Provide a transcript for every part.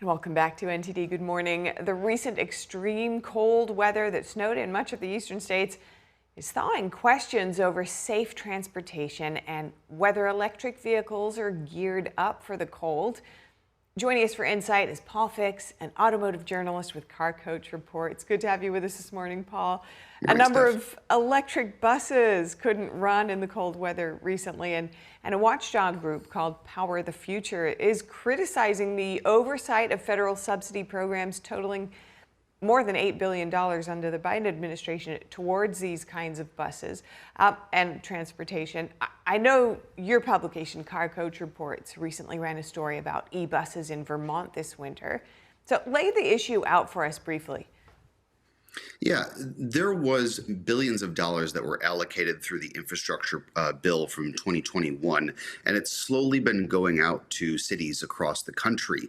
And welcome back to NTD. Good morning. The recent extreme cold weather that snowed in much of the eastern states is thawing questions over safe transportation and whether electric vehicles are geared up for the cold. Joining us for insight is Paul Fix, an automotive journalist with Car Coach Report. It's good to have you with us this morning, Paul. A number of electric buses couldn't run in the cold weather recently, and a watchdog group called Power the Future is criticizing the oversight of federal subsidy programs totaling more than $8 billion under the Biden administration towards these kinds of buses and transportation. I know your publication, Car Coach Reports, recently ran a story about e-buses in Vermont this winter. So lay the issue out for us briefly. Yeah, there was billions of dollars that were allocated through the infrastructure bill from 2021, and it's slowly been going out to cities across the country,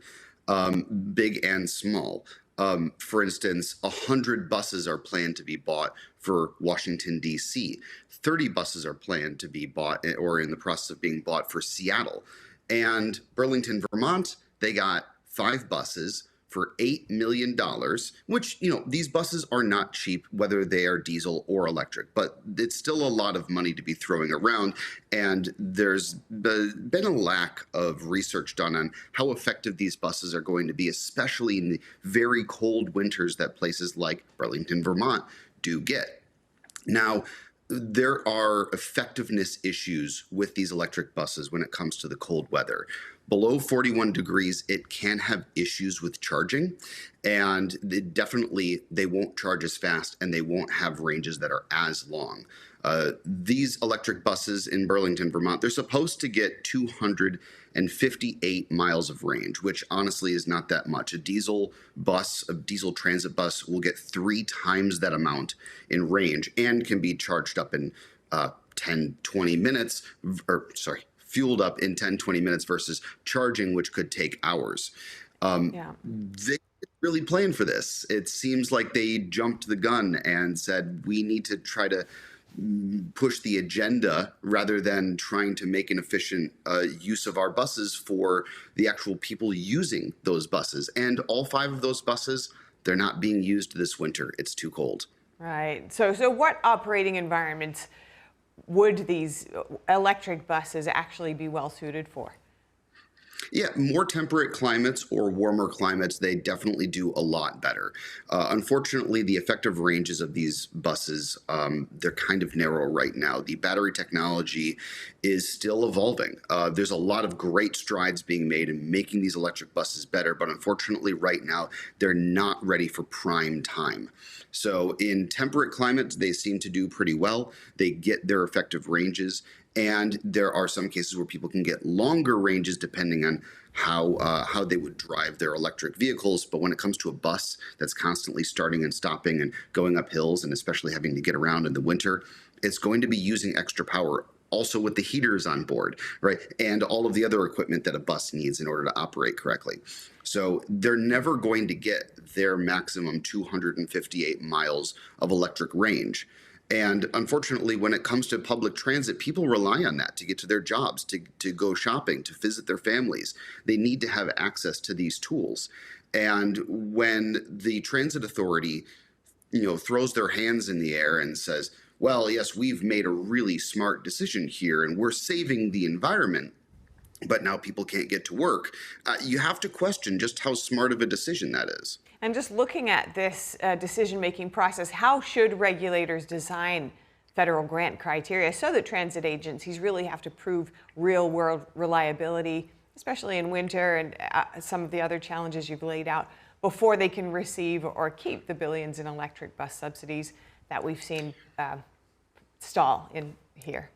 big and small. For instance, 100 buses are planned to be bought for Washington, D.C. 30 buses are planned to be bought or in the process of being bought for Seattle. And Burlington, Vermont, they got 5 buses for $8 million, which, these buses are not cheap, whether they are diesel or electric, but it's still a lot of money to be throwing around. And there's been a lack of research done on how effective these buses are going to be, especially in the very cold winters that places like Burlington, Vermont do get. Now, there are effectiveness issues with these electric buses when it comes to the cold weather. Below 41 degrees, it can have issues with charging, and they won't charge as fast and they won't have ranges that are as long. These electric buses in Burlington, Vermont, they're supposed to get 258 miles of range, which honestly is not that much. A diesel transit bus will get 3 times that amount in range and can be charged up in 20 minutes, fueled up in 10-20 minutes versus charging, which could take hours. They're really playing for this. It seems like they jumped the gun and said, we need to try to push the agenda rather than trying to make an efficient use of our buses for the actual people using those buses. And all 5 of those buses, they're not being used this winter. It's too cold. Right. So what operating environments would these electric buses actually be well suited for? Yeah, more temperate climates or warmer climates, they definitely do a lot better. Unfortunately, the effective ranges of these buses, they're kind of narrow right now. The battery technology is still evolving. There's a lot of great strides being made in making these electric buses better, but unfortunately right now, they're not ready for prime time. So in temperate climates, they seem to do pretty well. They get their effective ranges. And there are some cases where people can get longer ranges depending on how they would drive their electric vehicles. But when it comes to a bus that's constantly starting and stopping and going up hills, and especially having to get around in the winter, it's going to be using extra power. Also with the heaters on board, right? And all of the other equipment that a bus needs in order to operate correctly. So they're never going to get their maximum 258 miles of electric range. And unfortunately, when it comes to public transit, people rely on that to get to their jobs, to go shopping, to visit their families. They need to have access to these tools. And when the transit authority, throws their hands in the air and says, well, yes, we've made a really smart decision here and we're saving the environment, but now people can't get to work, you have to question just how smart of a decision that is. And just looking at this decision-making process, how should regulators design federal grant criteria so that transit agencies really have to prove real-world reliability, especially in winter and some of the other challenges you've laid out, before they can receive or keep the billions in electric bus subsidies that we've seen stall in here?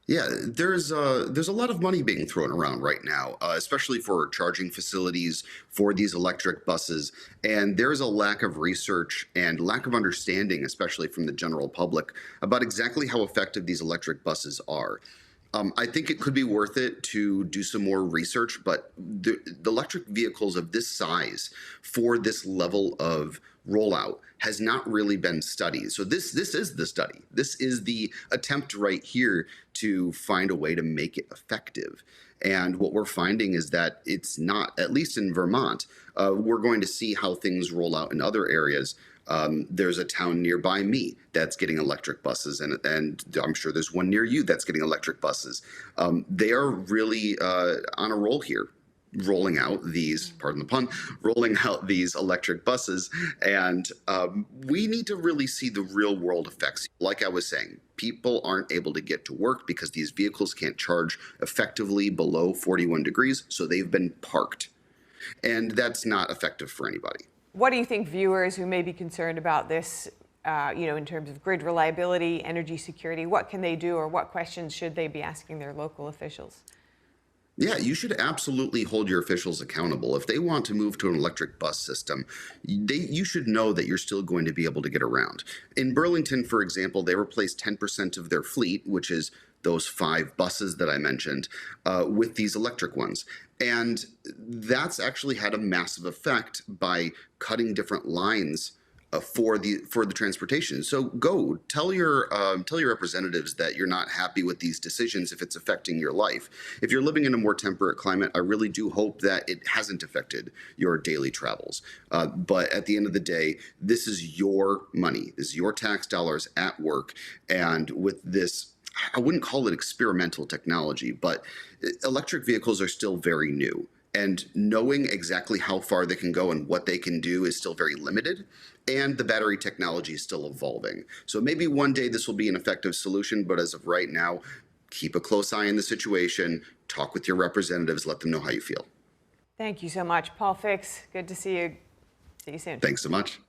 Yeah, there's a lot of money being thrown around right now, especially for charging facilities for these electric buses. And there's a lack of research and lack of understanding, especially from the general public, about exactly how effective these electric buses are. I think it could be worth it to do some more research, but the electric vehicles of this size for this level of rollout has not really been studied. So this is the study. This is the attempt right here to find a way to make it effective. And what we're finding is that it's not, at least in Vermont. We're going to see how things roll out in other areas. There's a town nearby me that's getting electric buses, and I'm sure there's one near you that's getting electric buses. They are really on a roll here, rolling out these, pardon the pun, rolling out these electric buses. And we need to really see the real world effects. Like I was saying, people aren't able to get to work because these vehicles can't charge effectively below 41 degrees, so they've been parked. And that's not effective for anybody. What do you think viewers who may be concerned about this, in terms of grid reliability, energy security, what can they do, or what questions should they be asking their local officials? Yeah, you should absolutely hold your officials accountable. If they want to move to an electric bus system, you should know that you're still going to be able to get around. In Burlington, for example, they replaced 10% of their fleet, which is those 5 buses that I mentioned, with these electric ones. And that's actually had a massive effect by cutting different lines for the transportation. So go tell your representatives that you're not happy with these decisions if it's affecting your life. If you're living in a more temperate climate, I really do hope that it hasn't affected your daily travels. But at the end of the day, this is your money. This is your tax dollars at work. And with this, I wouldn't call it experimental technology, but electric vehicles are still very new. And knowing exactly how far they can go and what they can do is still very limited. And the battery technology is still evolving. So maybe one day this will be an effective solution, but as of right now, keep a close eye on the situation, talk with your representatives, let them know how you feel. Thank you so much, Paul Fix. Good to see you. See you soon. Thanks so much.